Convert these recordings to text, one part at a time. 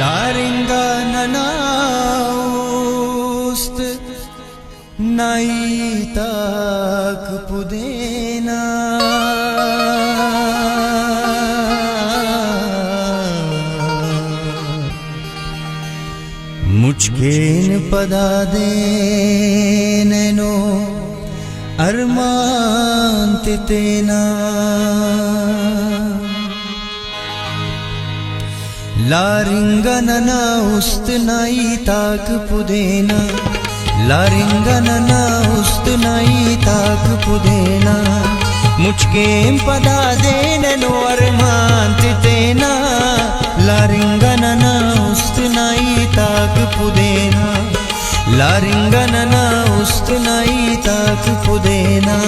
लारिंगा ननाउस्त नाई तक पुदेना मुझकेन पदा देनो अरमान तेना लारिंगा ननाउस्त नाई तक पुदेना लारिंगा ननाउस्त नाई तक पुदेना मुझकेन पदा देनो अरमान तेना लारिंगा ननाउस्त नाई तक पुदेना लारिंगा ननाउस्त नाई तक पुदेना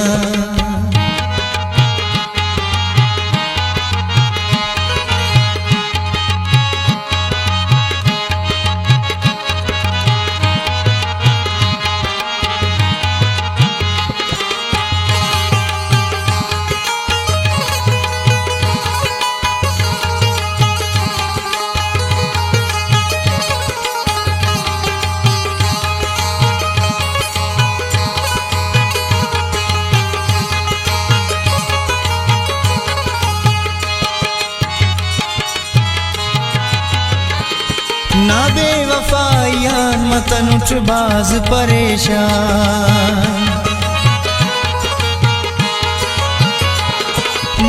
ना बेवफायान मतन उठबाज परेशान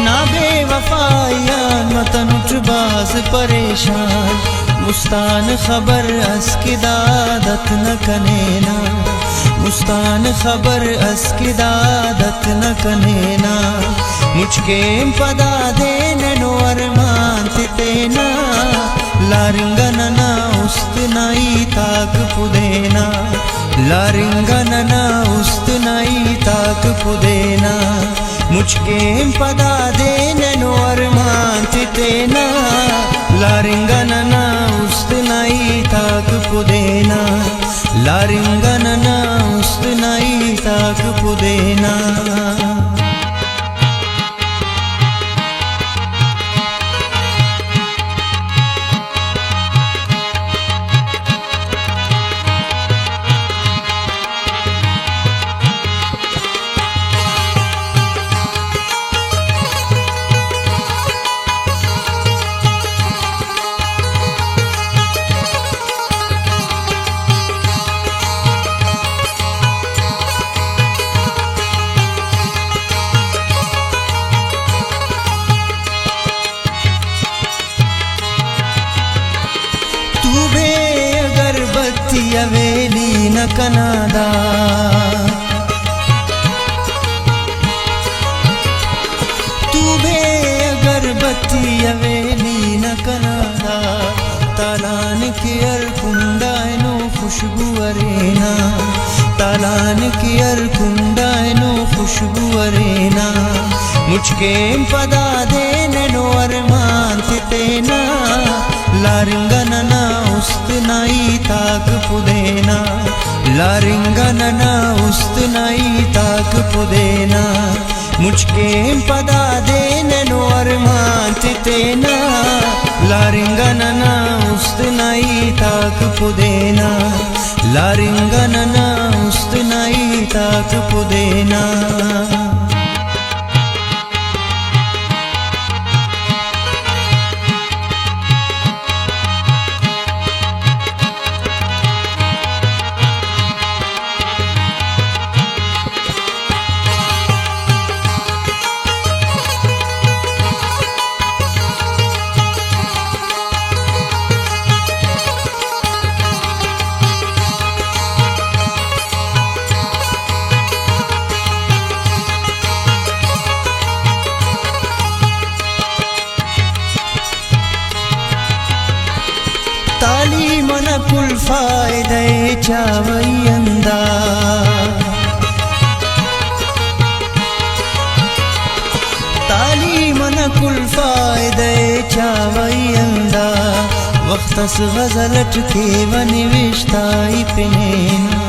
ना बेवफायान मतन उठबाज परेशान मुस्तान खबर अस्किदादत न कनेना मुस्तान खबर अस्किदादत न कनेना मुझके पदा देनो अरमान तेना लारिंगा ननाउस्त नाई तक पुदेना लारिंगा ननाउस्त नाई तक पुदेना मुझके पदा देनो अरमान तेना लारिंगा ननाउस्त नाई तक पुदेना लारिंगा ननाउस्त नाई तक पुदेना अवेली न कनादा तू बे अगरबत्ती अवेली न कनादा तालान की अरकुंडायनो खुशबू अरेना तालान की अरकुंडायनो खुशबू अरेना मुझके पदा देनो अरमान तेना लारिंगा ननाउस्त नाई तक पुदेना लारिंगा ननाउस्त नाई तक पुदेना मुझके पदा देनो अरमान तेना लारिंगा ननाउस्त नाई तक पुदेना लारिंगा ननाउस्त नाई तक पुदेना तालीम न कुल फायदे चावयंदा तालीम न कुल फायदे चावयंदा वक्तस गजलट के वनिविष्टाई पिनेना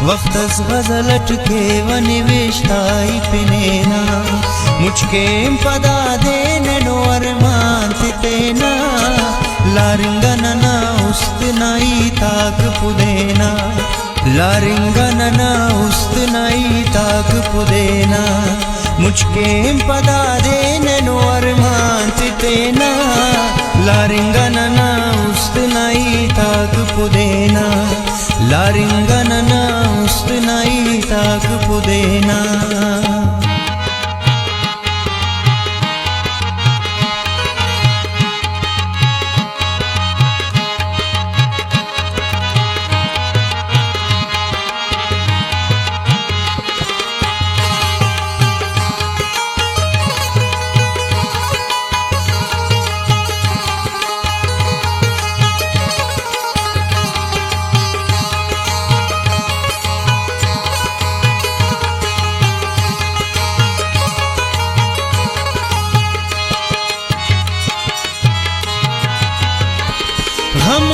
वक्तस गजलट के वनिविष्टाई पिनेना मुझके पदा देनो अरमान तेना लारिंगा ननाउस्त नाई ताक पुदेना लारिंगनना उस्त नाई ताक पुदेना मुझके पदा देने नो अरमान तितेना लारिंगनना उस्त नाई ताक पुदेना लारिंगनना उस्त नाई ताक पुदेना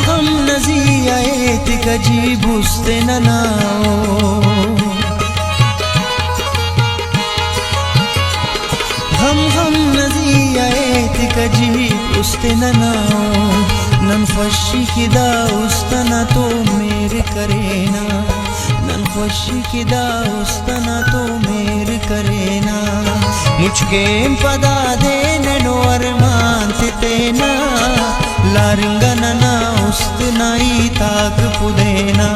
हम नज़ी आयत कजी बुस्ते ननाओ हम नज़ी आयत कजी बुस्ते ननाओ नन खुशी किदा उस्तना तो मेरे करेना नन खुशी किदा उस्तना तो मेरे करेना मुझके पदा देने नो अरमान तितेना लारिंगनना उस्त नाई ताक पुदेना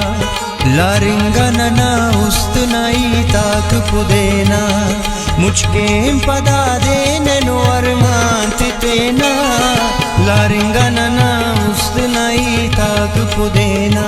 लारिंगनना उस्त नाई ताक पुदेना मुझके पदा देने नो अरमान तितेना लारिंगनना उस्त नाई ताक पुदेना